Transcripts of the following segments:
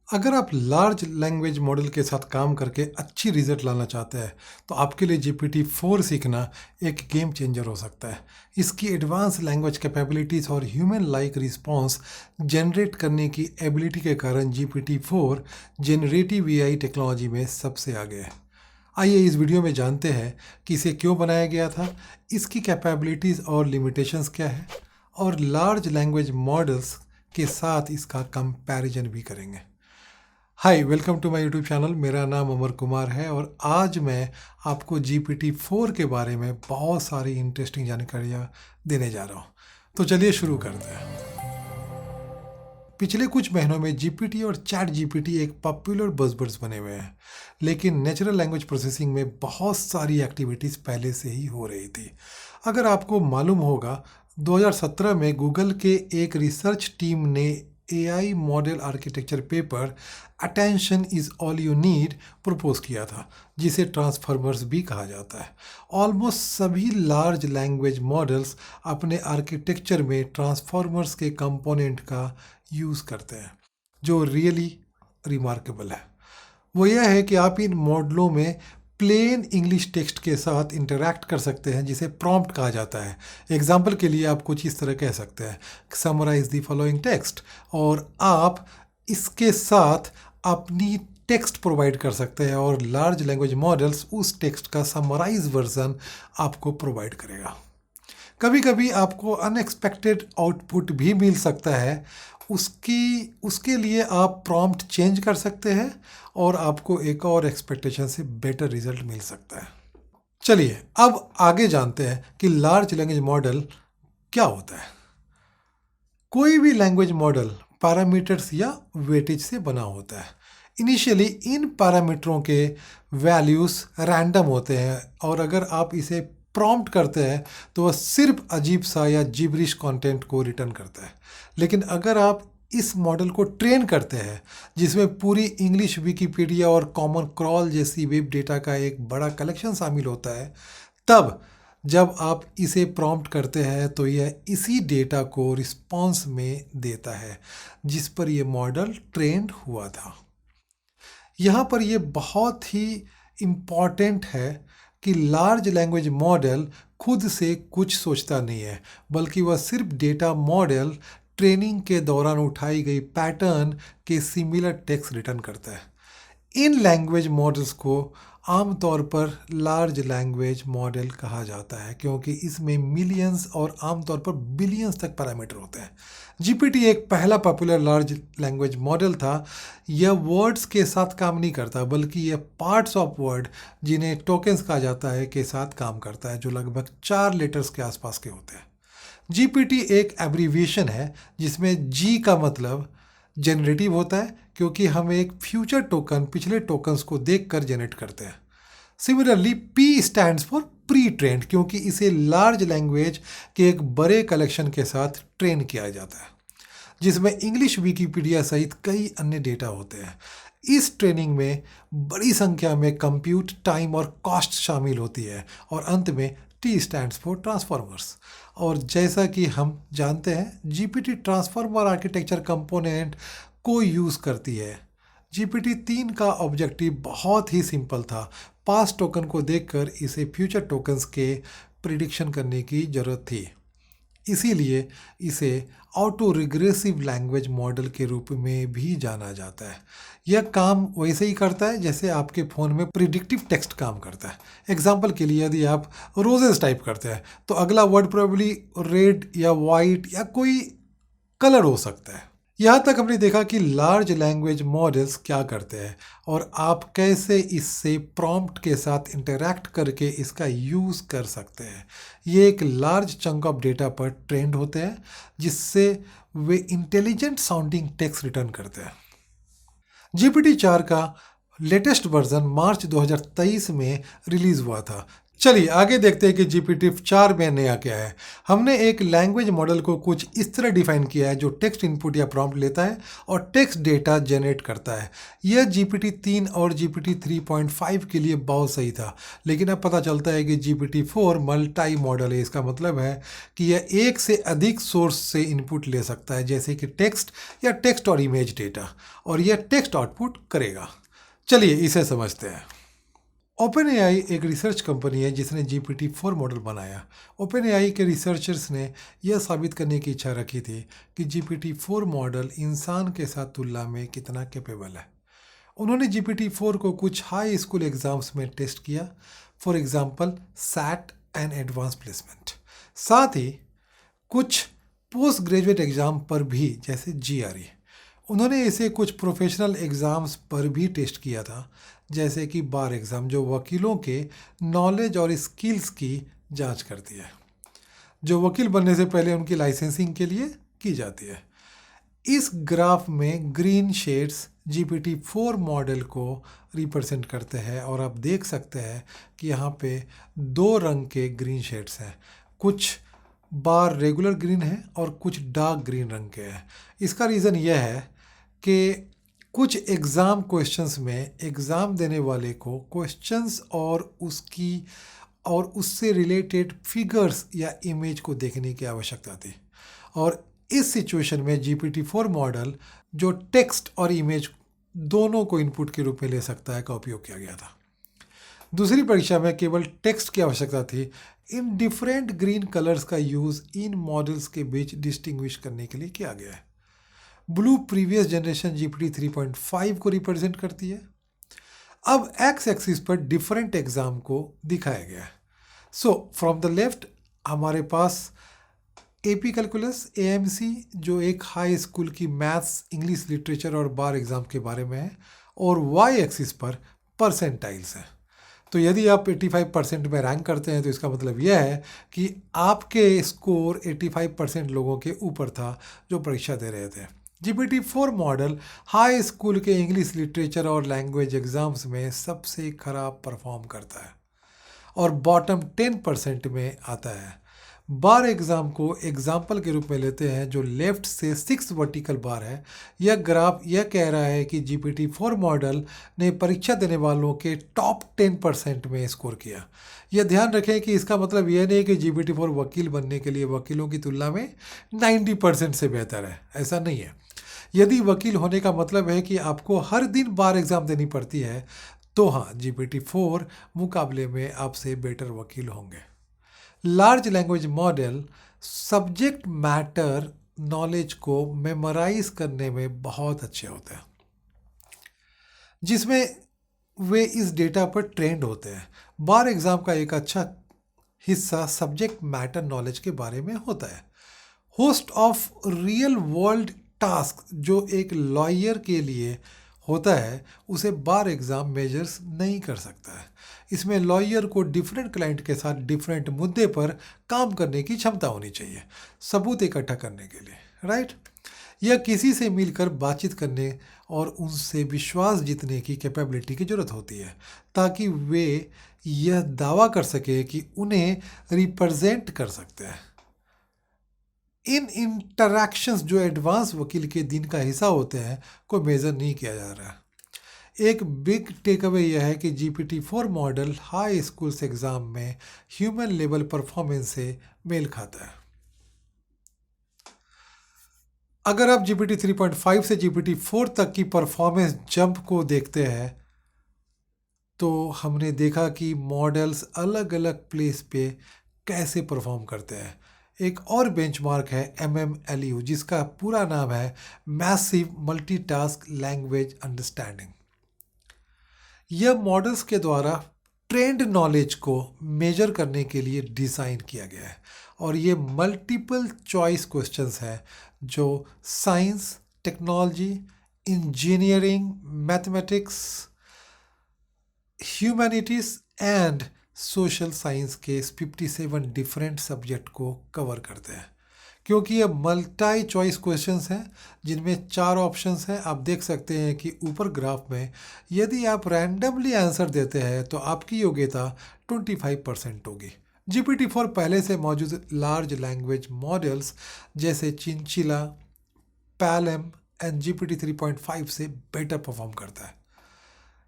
अगर आप large language model के साथ काम करके अच्छी रिजल्ट लाना चाहते हैं तो आपके लिए GPT-4 सीखना एक गेम चेंजर हो सकता है। इसकी एडवांस लैंग्वेज कैपेबिलिटीज़ और ह्यूमन लाइक रिस्पॉन्स जनरेट करने की एबिलिटी के कारण GPT-4 जनरेटिव एआई टेक्नोलॉजी में सबसे आगे है। आइए इस वीडियो में जानते हैं कि इसे क्यों बनाया गया था, इसकी कैपेबिलिटीज़ और लिमिटेशंस क्या है और लार्ज लैंग्वेज मॉडल्स के साथ इसका कंपैरिजन भी करेंगे। Hi, welcome to my YouTube channel. मेरा नाम अमर कुमार है और आज मैं आपको GPT-4 के बारे में बहुत सारी इंटरेस्टिंग जानकारियाँ देने जा रहा हूँ। तो चलिए शुरू करते हैं। पिछले कुछ महीनों में GPT और चैट GPT एक पॉपुलर बज़वर्ड्स बने हुए हैं, लेकिन नेचुरल लैंग्वेज प्रोसेसिंग में बहुत सारी एक्टिविटीज़ पहले से ही हो रही थी। अगर आपको मालूम होगा, 2017 में गूगल के एक रिसर्च टीम ने AI model architecture paper attention is all you need propose किया था, जिसे ट्रांसफॉर्मर्स भी कहा जाता है। ऑलमोस्ट सभी लार्ज लैंग्वेज मॉडल्स अपने आर्किटेक्चर में ट्रांसफॉर्मर्स के कंपोनेंट का यूज़ करते हैं। जो रियली रिमार्केबल है वो यह है कि आप इन मॉडलों में प्लेन इंग्लिश टेक्स्ट के साथ इंटरैक्ट कर सकते हैं, जिसे प्रॉम्प्ट कहा जाता है। एग्जाम्पल के लिए आप कुछ इस तरह कह सकते हैं, समराइज द फॉलोइंग टेक्स्ट, और आप इसके साथ अपनी टेक्स्ट प्रोवाइड कर सकते हैं और लार्ज लैंग्वेज मॉडल्स उस टेक्स्ट का समराइज वर्जन आपको प्रोवाइड करेगा। कभी कभी आपको अनएक्सपेक्टेड आउटपुट भी मिल सकता है। उसके लिए आप प्रॉम्प्ट चेंज कर सकते हैं और आपको एक और एक्सपेक्टेशन से बेटर रिजल्ट मिल सकता है। चलिए अब आगे जानते हैं कि लार्ज लैंग्वेज मॉडल क्या होता है। कोई भी लैंग्वेज मॉडल पैरामीटर्स या वेटेज से बना होता है। इनिशियली इन पैरामीटरों के वैल्यूज़ रैंडम होते हैं और अगर आप इसे प्रॉम्प्ट करते हैं तो वह सिर्फ अजीब सा या जिब्रिश कंटेंट को रिटर्न करता है। लेकिन अगर आप इस मॉडल को ट्रेन करते हैं, जिसमें पूरी इंग्लिश विकिपीडिया और कॉमन क्रॉल जैसी वेब डेटा का एक बड़ा कलेक्शन शामिल होता है, तब जब आप इसे प्रॉम्प्ट करते हैं तो यह इसी डेटा को रिस्पॉन्स में देता है जिस पर यह मॉडल ट्रेंड हुआ था। यहाँ पर यह बहुत ही इम्पॉर्टेंट है कि लार्ज लैंग्वेज मॉडल खुद से कुछ सोचता नहीं है, बल्कि वह सिर्फ डेटा मॉडल ट्रेनिंग के दौरान उठाई गई पैटर्न के सिमिलर टेक्स्ट रिटर्न करता है। इन लैंग्वेज मॉडल्स को आमतौर पर लार्ज लैंग्वेज मॉडल कहा जाता है क्योंकि इसमें मिलियंस और आमतौर पर बिलियंस तक पैरामीटर होते हैं। GPT एक पहला पॉपुलर लार्ज लैंग्वेज मॉडल था। यह वर्ड्स के साथ काम नहीं करता, बल्कि यह पार्ट्स ऑफ वर्ड, जिन्हें टोकन्स कहा जाता है, के साथ काम करता है, जो लगभग 4 लेटर्स के आसपास के होते हैं। GPT एक एब्रीविएशन है जिसमें G का मतलब जनरेटिव होता है, क्योंकि हम एक फ्यूचर टोकन पिछले टोकन्स को देखकर जनरेट करते हैं। Similarly P stands for pre trend, क्योंकि इसे लार्ज लैंग्वेज के एक बड़े कलेक्शन के साथ ट्रेन किया जाता है, जिसमें इंग्लिश विकिपीडिया सहित कई अन्य डेटा होते हैं। इस ट्रेनिंग में बड़ी संख्या में कंप्यूट टाइम और कॉस्ट शामिल होती है। और अंत में T स्टैंड्स फॉर ट्रांसफॉर्मर्स। और जैसा कि हम जानते हैं, GPT ट्रांसफॉर्मर आर्किटेक्चर कंपोनेंट को यूज़ करती है। GPT-3 का ऑब्जेक्टिव बहुत ही सिंपल था। पास्ट टोकन को देखकर इसे फ्यूचर टोकन्स के प्रिडिक्शन करने की ज़रूरत थी। इसीलिए इसे ऑटो रिग्रेसिव लैंग्वेज मॉडल के रूप में भी जाना जाता है। यह काम वैसे ही करता है जैसे आपके फ़ोन में प्रिडिक्टिव टेक्स्ट काम करता है। एग्जाम्पल के लिए, यदि आप रोजेस टाइप करते हैं तो अगला वर्ड प्रोबेबली रेड या वाइट या कोई कलर हो सकता है। यहाँ तक हमने देखा कि लार्ज लैंग्वेज मॉडल्स क्या करते हैं और आप कैसे इससे प्रॉम्प्ट के साथ इंटरैक्ट करके इसका यूज़ कर सकते हैं। ये एक लार्ज चंक ऑफ डेटा पर ट्रेंड होते हैं, जिससे वे इंटेलिजेंट साउंडिंग टेक्स्ट रिटर्न करते हैं। GPT-4 का लेटेस्ट वर्जन मार्च 2023 में रिलीज़ हुआ था। चलिए आगे देखते हैं कि GPT-4 में नया क्या है। हमने एक लैंग्वेज मॉडल को कुछ इस तरह डिफाइन किया है जो टेक्स्ट इनपुट या प्रॉम्प्ट लेता है और टेक्स्ट डेटा जनरेट करता है। यह GPT-3 और GPT-3.5 के लिए बहुत सही था, लेकिन अब पता चलता है कि GPT-4 मल्टी मॉडल है। इसका मतलब है कि यह एक से अधिक सोर्स से इनपुट ले सकता है, जैसे कि टेक्स्ट या टेक्स्ट और इमेज डेटा, और यह टेक्स्ट आउटपुट करेगा। चलिए इसे समझते हैं। ओपन एक रिसर्च कंपनी है जिसने GPT-4 मॉडल बनाया। ओपन के रिसर्चर्स ने यह साबित करने की इच्छा रखी थी कि GPT-4 मॉडल इंसान के साथ तुलना में कितना कैपेबल है। उन्होंने GPT-4 को कुछ हाई स्कूल एग्जाम्स में टेस्ट किया, for example sat and advance placement. साथ ही कुछ पोस्ट ग्रेजुएट एग्ज़ाम पर भी, जैसे GRE। उन्होंने इसे कुछ प्रोफेशनल एग्ज़ाम्स पर भी टेस्ट किया था, जैसे कि बार एग्ज़ाम, जो वकीलों के नॉलेज और स्किल्स की जांच करती है, जो वकील बनने से पहले उनकी लाइसेंसिंग के लिए की जाती है। इस ग्राफ में ग्रीन शेड्स GPT-4 मॉडल को रिप्रेजेंट करते हैं, और आप देख सकते हैं कि यहाँ पे दो रंग के ग्रीन शेड्स हैं। कुछ बार रेगुलर ग्रीन है और कुछ डार्क ग्रीन रंग के हैं। इसका रीज़न यह है कि कुछ एग्ज़ाम क्वेश्चंस में एग्ज़ाम देने वाले को क्वेश्चंस और उससे रिलेटेड फिगर्स या इमेज को देखने की आवश्यकता थी, और इस सिचुएशन में GPT-4 मॉडल, जो टेक्स्ट और इमेज दोनों को इनपुट के रूप में ले सकता है, का उपयोग किया गया था। दूसरी परीक्षा में केवल टेक्स्ट की आवश्यकता थी। इन डिफरेंट ग्रीन कलर्स का यूज़ इन मॉडल्स के बीच डिस्टिंग्विश करने के लिए किया गया है। ब्लू प्रीवियस जनरेशन GPT-3.5 को रिप्रेजेंट करती है। अब एक्स एक्सिस पर डिफरेंट एग्जाम को दिखाया गया है। सो फ्रॉम द लेफ्ट हमारे पास AP कैलकुलस AMC, जो एक हाई स्कूल की मैथ्स, इंग्लिश लिटरेचर और बार एग्जाम के बारे में है, और Y एक्सिस पर परसेंटाइल्स है। तो यदि आप 85% में रैंक करते हैं तो इसका मतलब यह है कि आपके स्कोर 85% लोगों के ऊपर था जो परीक्षा दे रहे थे। GPT-4 मॉडल हाई स्कूल के इंग्लिश लिटरेचर और लैंग्वेज एग्जाम्स में सबसे खराब परफॉर्म करता है और बॉटम 10% में आता है। बार एग्ज़ाम को एग्जाम्पल के रूप में लेते हैं, जो लेफ्ट से 6 वर्टिकल बार है। यह ग्राफ यह कह रहा है कि GPT-4 मॉडल ने परीक्षा देने वालों के टॉप 10% में स्कोर किया। यह ध्यान रखें कि इसका मतलब यह नहीं कि GPT-4 वकील बनने के लिए वकीलों की तुलना में 90% से बेहतर है, ऐसा नहीं है। यदि वकील होने का मतलब है कि आपको हर दिन बार एग्ज़ाम देनी पड़ती है, तो हाँ, GPT-4 मुकाबले में आपसे बेटर वकील होंगे। Large language model subject matter knowledge को मेमोराइज करने में बहुत अच्छे होते हैं, जिसमें वे इस डेटा पर ट्रेंड होते हैं। बार एग्ज़ाम का एक अच्छा हिस्सा सब्जेक्ट मैटर नॉलेज के बारे में होता है। Host of real world task जो एक लॉयर के लिए होता है, उसे बार एग्ज़ाम मेजर्स नहीं कर सकता है। इसमें लॉयर को डिफरेंट क्लाइंट के साथ डिफरेंट मुद्दे पर काम करने की क्षमता होनी चाहिए, सबूत इकट्ठा करने के लिए, राइट। यह किसी से मिलकर बातचीत करने और उनसे विश्वास जीतने की कैपेबिलिटी की ज़रूरत होती है, ताकि वे यह दावा कर सके कि उन्हें रिप्रेजेंट कर सकते हैं। इन इंटरैक्शंस जो एडवांस वकील के दिन का हिस्सा होते हैं को मेज़र नहीं किया जा रहा है। एक बिग टेक अवे यह है कि GPT-4 model high schools exam में ह्यूमन लेवल परफॉर्मेंस से मेल खाता है। अगर आप GPT-3.5 से GPT-4 तक की परफॉर्मेंस जंप को देखते हैं, तो हमने देखा कि मॉडल्स अलग अलग प्लेस पे कैसे परफॉर्म करते हैं। एक और बेंचमार्क है MMLU, जिसका पूरा नाम है मैसिव मल्टीटास्क लैंग्वेज अंडरस्टैंडिंग। यह मॉडल्स के द्वारा ट्रेंड नॉलेज को मेजर करने के लिए डिज़ाइन किया गया है, और ये मल्टीपल चॉइस क्वेश्चंस हैं जो science, technology, engineering, mathematics, humanities and social science के 57 डिफरेंट सब्जेक्ट को कवर करते हैं। क्योंकि ये मल्टी चॉइस क्वेश्चंस हैं जिनमें 4 ऑप्शंस हैं। आप देख सकते हैं कि ऊपर ग्राफ में यदि आप रैंडमली आंसर देते हैं तो आपकी योग्यता 25% होगी। GPT-4 पहले से मौजूद लार्ज लैंग्वेज मॉडल्स जैसे चिंचिला, पैलम एंड GPT 3.5 से बेटर परफॉर्म करता है।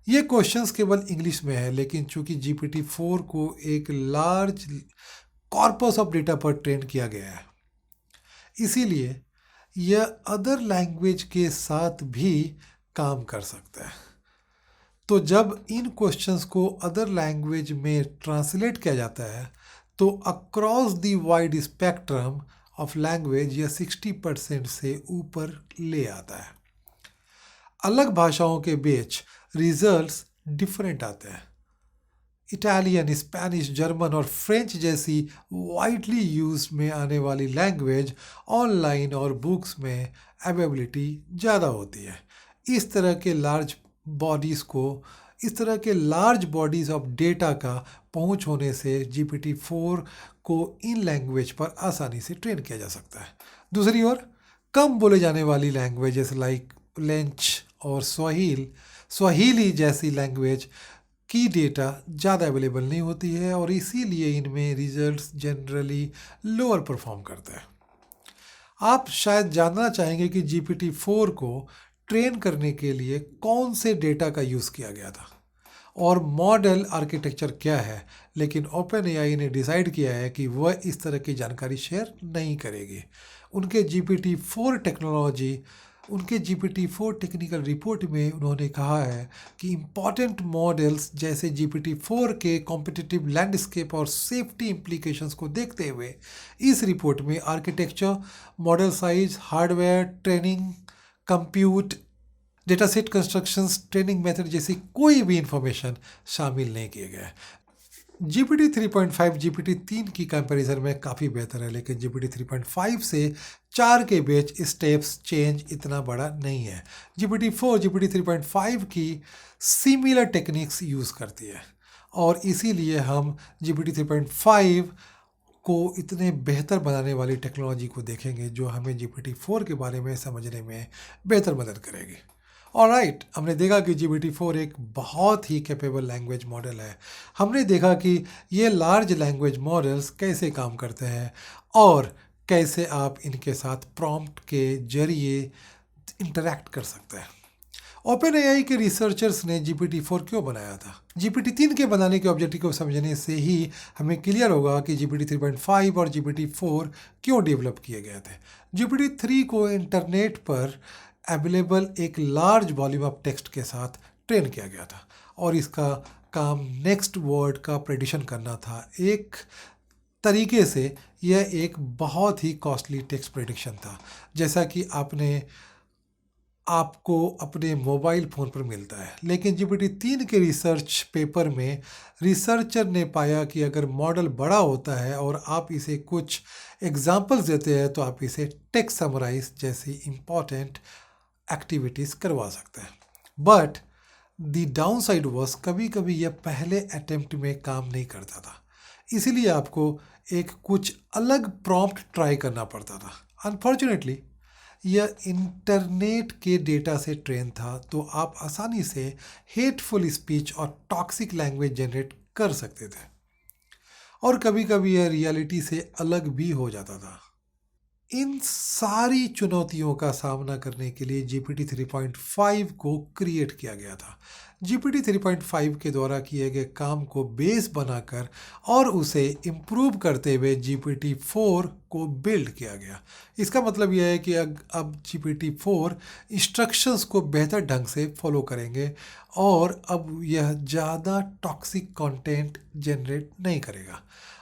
ये क्वेश्चंस केवल इंग्लिश में है, लेकिन चूंकि GPT-4 को एक लार्ज कॉर्पस ऑफ डेटा पर ट्रेन किया गया है, इसीलिए यह अदर लैंग्वेज के साथ भी काम कर सकता है। तो जब इन क्वेश्चंस को अदर लैंग्वेज में ट्रांसलेट किया जाता है तो across the wide spectrum of language यह 60% से ऊपर ले आता है। अलग भाषाओं के बीच रिजल्ट्स डिफरेंट आते हैं। इटालियन, स्पेनिश, जर्मन और फ्रेंच जैसी वाइडली यूज में आने वाली लैंग्वेज ऑनलाइन और बुक्स में अवेलेबिलिटी ज़्यादा होती है। इस तरह के लार्ज बॉडीज़ ऑफ डेटा का पहुंच होने से GPT-4 को इन लैंग्वेज पर आसानी से ट्रेन किया जा सकता है। दूसरी ओर कम बोले जाने वाली लैंग्वेजेस लाइक लेंच और स्वाहिली जैसी लैंग्वेज की डेटा ज़्यादा अवेलेबल नहीं होती है और इसीलिए इनमें रिजल्ट्स जनरली लोअर परफॉर्म करते हैं। आप शायद जानना चाहेंगे कि GPT-4 को ट्रेन करने के लिए कौन से डेटा का यूज़ किया गया था और मॉडल आर्किटेक्चर क्या है, लेकिन OpenAI ने डिसाइड किया है कि वह इस तरह की जानकारी शेयर नहीं करेगी। उनके GPT-4 टेक्निकल रिपोर्ट में उन्होंने कहा है कि इम्पॉर्टेंट मॉडल्स जैसे GPT-4 के कॉम्पिटिटिव लैंडस्केप और सेफ्टी इम्प्लीकेशंस को देखते हुए इस रिपोर्ट में architecture, model size, hardware, training, compute, dataset constructions, training method जैसी कोई भी इंफॉर्मेशन शामिल नहीं किए गए। GPT 3.5 GPT 3 की कंपैरिजन में काफ़ी बेहतर है, लेकिन GPT 3.5 से 4 के बीच स्टेप्स चेंज इतना बड़ा नहीं है। GPT-4 GPT 3.5 की सिमिलर टेक्निक्स यूज़ करती है और इसीलिए हम GPT 3.5 को इतने बेहतर बनाने वाली टेक्नोलॉजी को देखेंगे जो हमें GPT-4 के बारे में समझने में बेहतर मदद करेगी। ऑलराइट, हमने देखा कि GPT-4 एक बहुत ही कैपेबल लैंग्वेज मॉडल है। हमने देखा कि ये लार्ज लैंग्वेज मॉडल्स कैसे काम करते हैं और कैसे आप इनके साथ प्रॉम्प्ट के जरिए इंटरैक्ट कर सकते हैं। OpenAI के रिसर्चर्स ने GPT-4 क्यों बनाया था? GPT-3 के बनाने के ऑब्जेक्टिव को समझने से ही हमें क्लियर होगा कि GPT 3.5 और GPT-4 क्यों डेवलप किए गए थे। GPT-3 को इंटरनेट पर अवेलेबल एक लार्ज वॉल्यूम ऑफ टेक्स्ट के साथ ट्रेन किया गया था और इसका काम नेक्स्ट वर्ड का प्रेडिक्शन करना था। एक तरीके से यह एक बहुत ही कॉस्टली टेक्स्ट प्रेडिक्शन था, जैसा कि आपको अपने मोबाइल फ़ोन पर मिलता है। लेकिन GPT-3 के रिसर्च पेपर में रिसर्चर ने पाया कि अगर मॉडल बड़ा होता है और आप इसे कुछ एग्जाम्पल्स देते हैं तो आप इसे टेक्स्ट समराइज जैसी इम्पॉर्टेंट एक्टिविटीज़ करवा सकते हैं। But the down side was कभी कभी यह पहले अटेम्प्ट में काम नहीं करता था, इसीलिए आपको एक कुछ अलग प्रॉम्प्ट ट्राई करना पड़ता था। अनफॉर्चुनेटली यह इंटरनेट के डेटा से ट्रेन था, तो आप आसानी से हेटफुल स्पीच और टॉक्सिक लैंग्वेज जनरेट कर सकते थे और कभी कभी यह रियलिटी से अलग भी हो जाता था। इन सारी चुनौतियों का सामना करने के लिए GPT 3.5 को क्रिएट किया गया था। GPT 3.5 के द्वारा किए गए काम को बेस बनाकर और उसे इम्प्रूव करते हुए GPT-4 को बिल्ड किया गया। इसका मतलब यह है कि अब GPT-4 इंस्ट्रक्शंस को बेहतर ढंग से फॉलो करेंगे और अब यह ज़्यादा टॉक्सिक कंटेंट जनरेट नहीं करेगा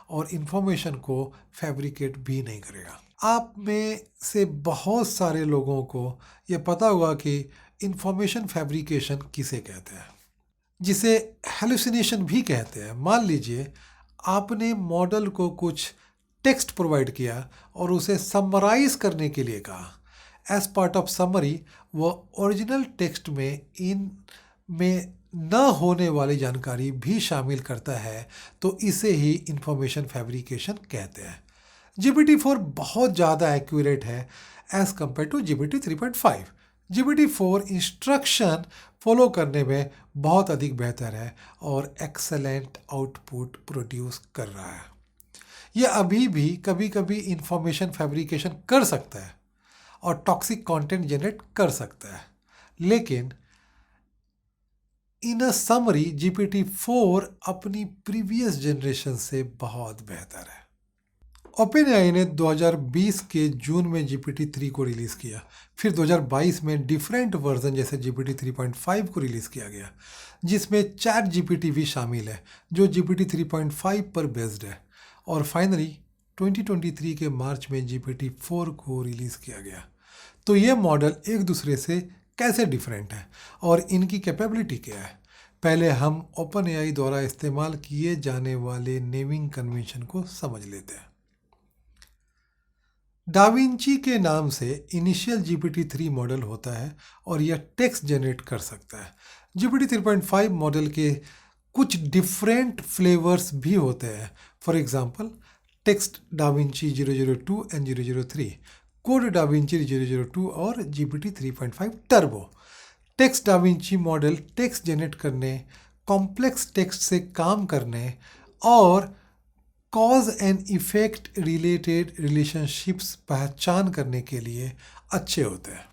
और इन्फॉर्मेशन को फैब्रिकेट भी नहीं करेगा। आप में से बहुत सारे लोगों को यह पता होगा कि इंफॉर्मेशन फैब्रिकेशन किसे कहते हैं, जिसे हेलुसिनेशन भी कहते हैं। मान लीजिए आपने मॉडल को कुछ टेक्स्ट प्रोवाइड किया और उसे समराइज करने के लिए कहा। एज पार्ट ऑफ समरी वह ओरिजिनल टेक्स्ट में न होने वाली जानकारी भी शामिल करता है, तो इसे ही इंफॉर्मेशन फैब्रिकेशन कहते हैं। GPT-4 बहुत ज़्यादा एक्यूरेट है as compare to GPT-3.5। GPT-4 instruction follow करने में बहुत अधिक बेहतर है और एक्सेलेंट आउटपुट प्रोड्यूस कर रहा है। यह अभी भी कभी कभी इंफॉर्मेशन फैब्रिकेशन कर सकता है और टॉक्सिक कंटेंट जनरेट कर सकता है, लेकिन इन अ समरी GPT-4 अपनी प्रीवियस जनरेशन से बहुत बेहतर है। ओपनएआई ने 2020 के जून में GPT-3 को रिलीज़ किया, फिर 2022 में डिफरेंट वर्जन जैसे GPT-3.5 को रिलीज़ किया गया, जिसमें चैट GPT भी शामिल है जो GPT-3.5 पर बेस्ड है, और फाइनली 2023 के मार्च में GPT-4 को रिलीज़ किया गया। तो ये मॉडल एक दूसरे से कैसे डिफरेंट है और इनकी कैपेबिलिटी क्या है, पहले हम ओपनएआई द्वारा इस्तेमाल किए जाने वाले नेमिंग कन्वेंशन को समझ लेते हैं। डाविंची के नाम से इनिशियल GPT-3 मॉडल होता है और यह टेक्स्ट जनरेट कर सकता है। GPT-3.5 मॉडल के कुछ डिफरेंट फ्लेवर्स भी होते हैं, for example text da Vinci 002 and 003, code da Vinci 002 और GPT-3.5 turbo. Text da Vinci model text generate करने, कॉम्प्लेक्स टेक्स्ट से काम करने और cause and effect related relationships पहचान करने के लिए अच्छे होते हैं।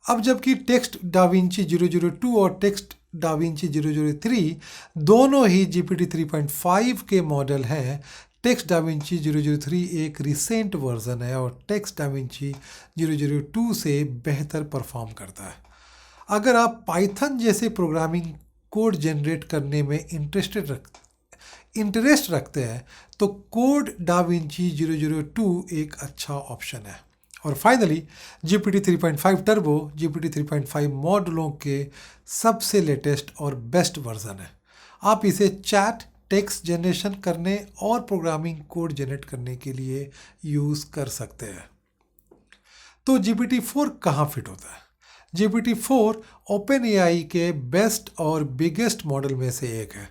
अब जबकि टेक्स्ट डाविंची 002 और टेक्स्ट डाविंची 003 दोनों ही GPT-3.5 के मॉडल हैं, टेक्स्ट डाविंची 003 एक रिसेंट वर्जन है और टेक्स्ट डाविंची 002 से बेहतर परफॉर्म करता है। अगर आप पाइथन जैसे प्रोग्रामिंग कोड जनरेट करने में इंटरेस्ट रखते हैं तो कोड डाविंची 002 एक अच्छा ऑप्शन है। और फाइनली GPT-3.5 टर्बो GPT-3.5 मॉडलों के सबसे लेटेस्ट और बेस्ट वर्जन है। आप इसे चैट, टेक्स्ट जनरेशन करने और प्रोग्रामिंग कोड जनरेट करने के लिए यूज़ कर सकते हैं। तो GPT-4 कहाँ फिट होता है? GPT-4 ओपनएआई के बेस्ट और बिगेस्ट मॉडल में से एक है।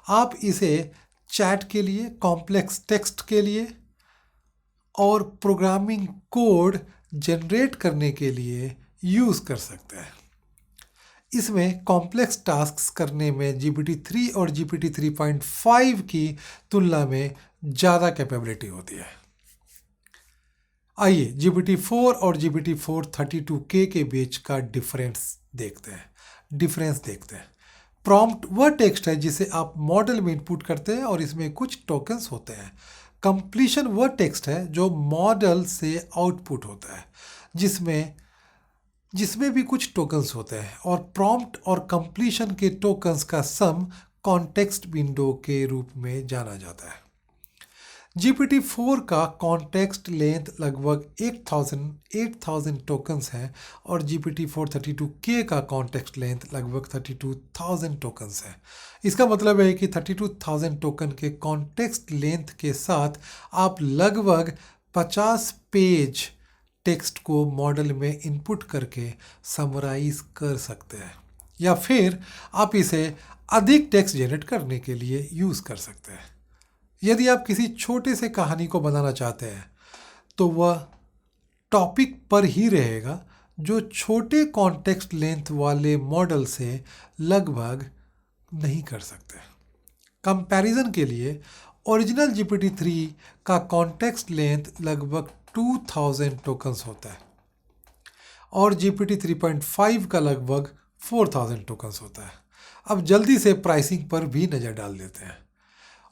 आप इसे चैट के लिए, कॉम्प्लेक्स टेक्स्ट के लिए और प्रोग्रामिंग कोड जनरेट करने के लिए यूज़ कर सकते हैं। इसमें कॉम्प्लेक्स टास्क्स करने में GPT-3 और GPT-3.5 की तुलना में ज़्यादा कैपेबिलिटी होती है। आइए GPT-4 और GPT-4 32K के बीच का डिफरेंस देखते हैं। प्रॉम्प्ट वह टेक्स्ट है जिसे आप मॉडल में इनपुट करते हैं और इसमें कुछ टोकन्स होते हैं। कंप्लीशन वह टेक्स्ट है जो मॉडल से आउटपुट होता है, जिसमें भी कुछ टोकन्स होते हैं, और प्रॉम्प्ट और कंप्लीशन के टोकन्स का सम कॉन्टेक्स्ट विंडो के रूप में जाना जाता है। GPT-4 का कॉन्टेक्स्ट लेंथ लगभग 8000 टोकन्स है और GPT-4 32K का कॉन्टेक्स्ट लेंथ लगभग 32,000 टोकन्स है। इसका मतलब है कि 32,000 टोकन के कॉन्टेक्स्ट लेंथ के साथ आप लगभग 50 पेज टेक्स्ट को मॉडल में इनपुट करके समराइज कर सकते हैं, या फिर आप इसे अधिक टेक्स्ट जनरेट करने के लिए यूज़ कर सकते हैं। यदि आप किसी छोटे से कहानी को बनाना चाहते हैं तो वह टॉपिक पर ही रहेगा, जो छोटे कॉन्टेक्स्ट लेंथ वाले मॉडल से लगभग नहीं कर सकते। कंपैरिजन के लिए ओरिजिनल GPT-3 का कॉन्टेक्स्ट लेंथ लगभग 2000 टोकन्स होता है और GPT-3.5 का लगभग 4000 टोकन्स होता है। अब जल्दी से प्राइसिंग पर भी नज़र डाल देते हैं।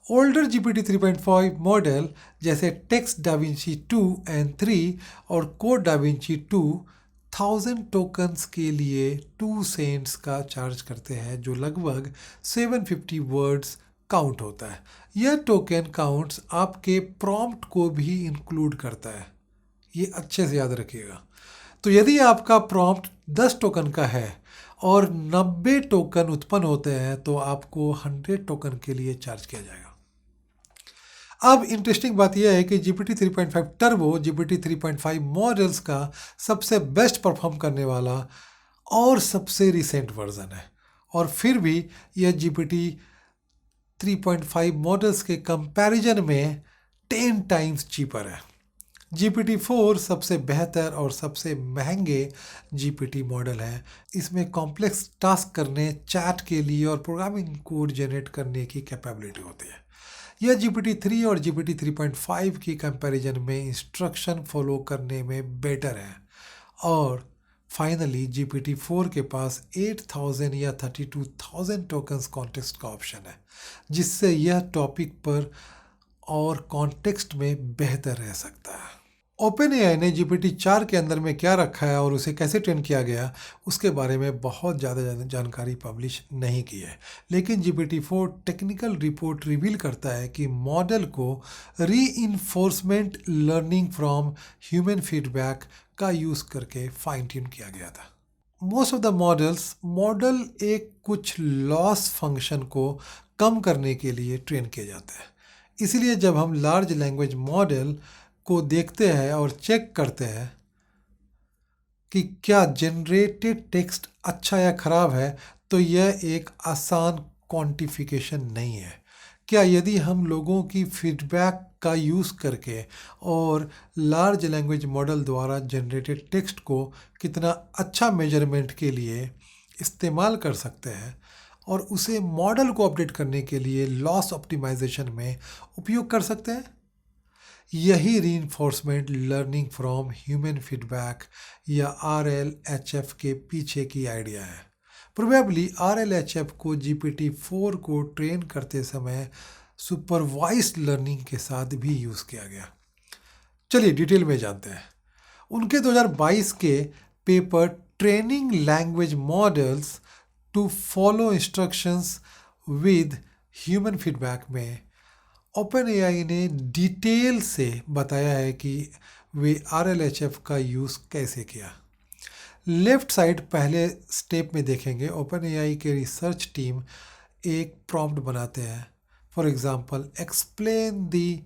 ओल्डर GPT-3.5 मॉडल जैसे टेक्स्ट डाविंची 2 एंड 3 और कोड डाविंची 2 1000 टोकन्स के लिए 2 सेंट्स का चार्ज करते हैं, जो लगभग 750 वर्ड्स काउंट होता है। यह टोकन काउंट्स आपके प्रॉम्प्ट को भी इंक्लूड करता है, ये अच्छे से याद रखिएगा। तो यदि आपका प्रॉम्प्ट 10 टोकन का है और 90 टोकन उत्पन्न होते हैं तो आपको 100 टोकन के लिए चार्ज किया जाएगा। अब इंटरेस्टिंग बात यह है कि GPT-3.5 टर्बो GPT-3.5 मॉडल्स का सबसे बेस्ट परफॉर्म करने वाला और सबसे रिसेंट वर्जन है, और फिर भी यह GPT-3.5 मॉडल्स के कंपैरिजन में 10 टाइम्स चीपर है। GPT-4 सबसे बेहतर और सबसे महंगे GPT मॉडल है। इसमें कॉम्प्लेक्स टास्क करने, चैट के लिए और प्रोग्रामिंग कोड जनरेट करने की कैपेबिलिटी होती है। यह GPT-3 और GPT-3.5 की कंपैरिजन में इंस्ट्रक्शन फॉलो करने में बेटर है। और फाइनली GPT-4 के पास 8000 या 32,000 टोकन्स कॉन्टेक्स्ट का ऑप्शन है, जिससे यह टॉपिक पर और कॉन्टेक्स्ट में बेहतर रह सकता है। OpenAI ने GPT-4 के अंदर में क्या रखा है और उसे कैसे ट्रेन किया गया, उसके बारे में बहुत ज़्यादा जानकारी पब्लिश नहीं की है। लेकिन GPT-4 टेक्निकल रिपोर्ट रिवील करता है कि मॉडल को reinforcement learning from human feedback का यूज़ करके फाइन ट्यून किया गया था। मोस्ट ऑफ द मॉडल एक कुछ लॉस फंक्शन को कम करने के लिए ट्रेन किए जाते हैं। इसलिए जब हम लार्ज लैंग्वेज मॉडल को देखते हैं और चेक करते हैं कि क्या जनरेटेड टेक्स्ट अच्छा या ख़राब है, तो यह एक आसान क्वांटिफिकेशन नहीं है। क्या यदि हम लोगों की फीडबैक का यूज़ करके और लार्ज लैंग्वेज मॉडल द्वारा जनरेटेड टेक्स्ट को कितना अच्छा मेजरमेंट के लिए इस्तेमाल कर सकते हैं और उसे मॉडल को अपडेट करने के लिए लॉस ऑप्टिमाइजेशन में उपयोग कर सकते हैं? यही reinforcement learning from human feedback या RLHF के पीछे की आइडिया है। प्रोबेबली RLHF को GPT-4 को ट्रेन करते समय सुपरवाइज्ड लर्निंग के साथ भी यूज़ किया गया। चलिए डिटेल में जानते हैं। उनके 2022 के paper training language models to follow instructions with human feedback में OpenAI ने डिटेल से बताया है कि वे RLHF का यूज़ कैसे किया। लेफ्ट साइड पहले स्टेप में देखेंगे, OpenAI के रिसर्च टीम एक प्रॉम्प्ट बनाते हैं। For example, explain the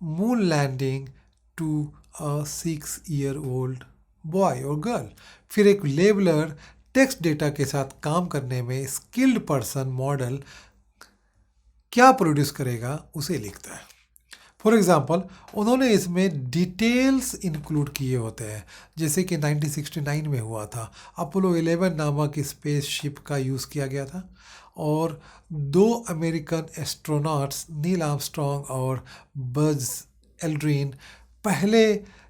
moon landing to a 6-year-old boy और गर्ल। फिर एक लेबलर टेक्स्ट डेटा के साथ काम करने में स्किल्ड पर्सन मॉडल क्या प्रोड्यूस करेगा उसे लिखता है। फॉर एग्जांपल, उन्होंने इसमें डिटेल्स इंक्लूड किए होते हैं, जैसे कि 1969 में हुआ था। अपोलो 11 नामक स्पेसशिप का यूज़ किया गया था और 2 अमेरिकन एस्ट्रोनॉट्स नील आर्मस्ट्रॉन्ग और बज़ एल्ड्रिन पहले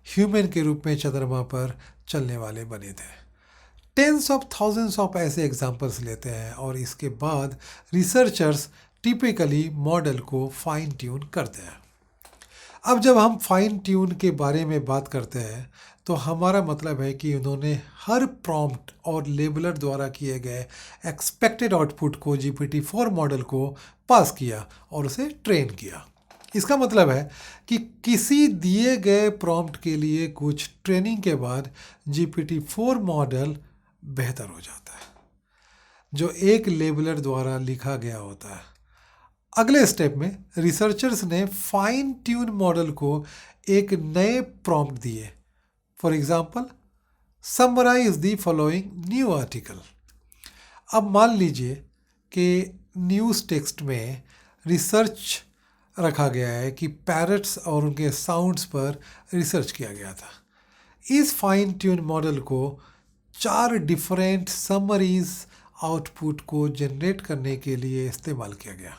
ह्यूमन के रूप में चंद्रमा पर चलने वाले बने थे। टेंस ऑफ थाउजेंड्स ऑफ ऐसे एग्जाम्पल्स लेते हैं और इसके बाद रिसर्चर्स टिपिकली मॉडल को फाइन ट्यून करते हैं। अब जब हम फाइन ट्यून के बारे में बात करते हैं तो हमारा मतलब है कि उन्होंने हर प्रॉम्प्ट और लेबलर द्वारा किए गए एक्सपेक्टेड आउटपुट को GPT-4 मॉडल को पास किया और उसे ट्रेन किया। इसका मतलब है कि किसी दिए गए प्रॉम्प्ट के लिए कुछ ट्रेनिंग के बाद GPT-4 मॉडल बेहतर हो जाता है, जो एक लेबलर द्वारा लिखा गया होता है। अगले स्टेप में रिसर्चर्स ने फाइन ट्यून मॉडल को एक नए प्रॉम्प्ट दिए। For example, summarise the following new article. अब मान लीजिए कि न्यूज़ टेक्स्ट में रिसर्च रखा गया है कि पैरट्स और उनके साउंड्स पर रिसर्च किया गया था। इस फाइन ट्यून मॉडल को 4 डिफरेंट समरीज आउटपुट को जनरेट करने के लिए इस्तेमाल किया गया।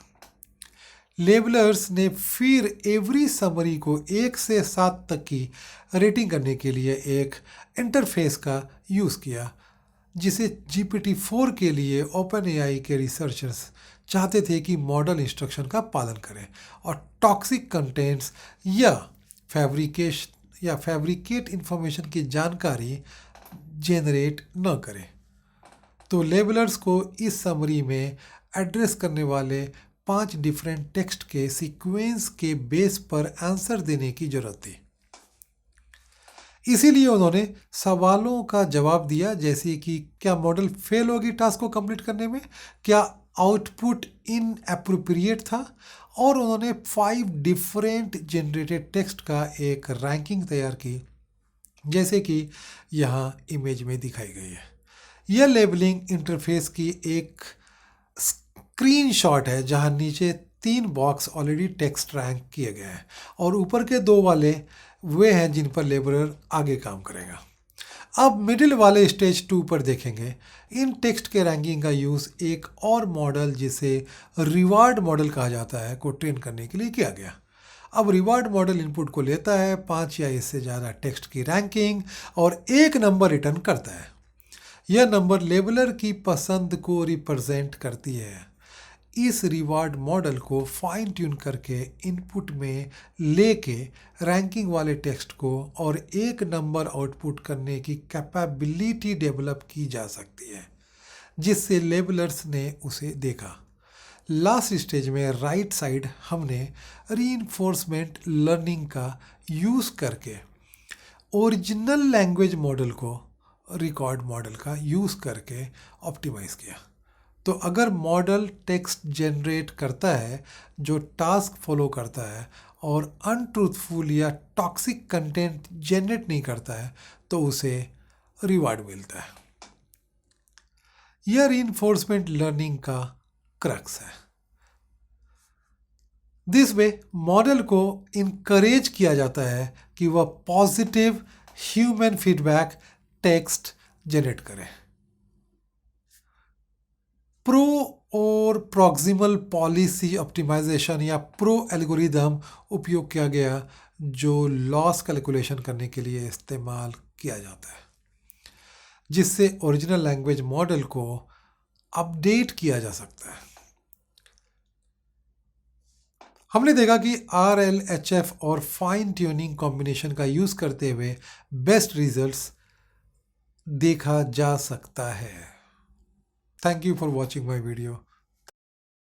लेबलर्स ने फिर एवरी समरी को 1 से 7 तक की रेटिंग करने के लिए एक इंटरफेस का यूज़ किया, जिसे GPT-4 के लिए OpenAI के रिसर्चर्स चाहते थे कि मॉडल इंस्ट्रक्शन का पालन करें और टॉक्सिक कंटेंट्स या फैब्रिकेट इंफॉर्मेशन की जानकारी जेनरेट न करें। तो लेबलर्स को इस समरी में एड्रेस करने वाले 5 डिफरेंट टेक्स्ट के सीक्वेंस के बेस पर आंसर देने की जरूरत थी। इसीलिए उन्होंने सवालों का जवाब दिया, जैसे कि क्या मॉडल फेल होगी टास्क को कंप्लीट करने में, क्या आउटपुट इनएप्रोप्रिएट था, और उन्होंने 5 डिफरेंट जनरेटेड टेक्स्ट का एक रैंकिंग तैयार की, जैसे कि यहाँ इमेज में दिखाई गई है। यह लेबलिंग इंटरफेस की एक स्क्रीनशॉट है, जहाँ नीचे 3 बॉक्स ऑलरेडी टेक्स्ट रैंक किए गए हैं और ऊपर के 2 वाले वे हैं जिन पर लेबलर आगे काम करेगा। अब मिडिल वाले स्टेज 2 पर देखेंगे। इन टेक्स्ट के रैंकिंग का यूज़ एक और मॉडल जिसे रिवार्ड मॉडल कहा जाता है को ट्रेन करने के लिए किया गया। अब रिवार्ड मॉडल इनपुट को लेता है 5 या इससे ज़्यादा टेक्स्ट की रैंकिंग और एक नंबर रिटर्न करता है। यह नंबर लेबलर की पसंद को रिप्रेजेंट करती है। इस रिवार्ड मॉडल को फाइन ट्यून करके इनपुट में लेके रैंकिंग वाले टेक्स्ट को और एक नंबर आउटपुट करने की कैपेबिलिटी डेवलप की जा सकती है जिससे लेबलर्स ने उसे देखा। लास्ट स्टेज में राइट साइड हमने रीइंफोर्समेंट लर्निंग का यूज़ करके ओरिजिनल लैंग्वेज मॉडल को रिकॉर्ड मॉडल का यूज़ करके ऑप्टिमाइज़ किया। तो अगर मॉडल टेक्स्ट जनरेट करता है जो टास्क फॉलो करता है और अनट्रूथफुल या टॉक्सिक कंटेंट जनरेट नहीं करता है तो उसे रिवार्ड मिलता है। यह रीइंफोर्समेंट लर्निंग का क्रक्स है। दिस वे मॉडल को इनकरेज किया जाता है कि वह positive human feedback text generate करे। प्रो और प्रॉक्सिमल पॉलिसी ऑप्टिमाइजेशन या प्रो एल्गोरिदम उपयोग किया गया जो लॉस कैलकुलेशन करने के लिए इस्तेमाल किया जाता है जिससे ओरिजिनल लैंग्वेज मॉडल को अपडेट किया जा सकता है। हमने देखा कि RLHF और फाइन ट्यूनिंग कॉम्बिनेशन का यूज़ करते हुए बेस्ट रिजल्ट्स देखा जा सकता है। Thank you for watching my video.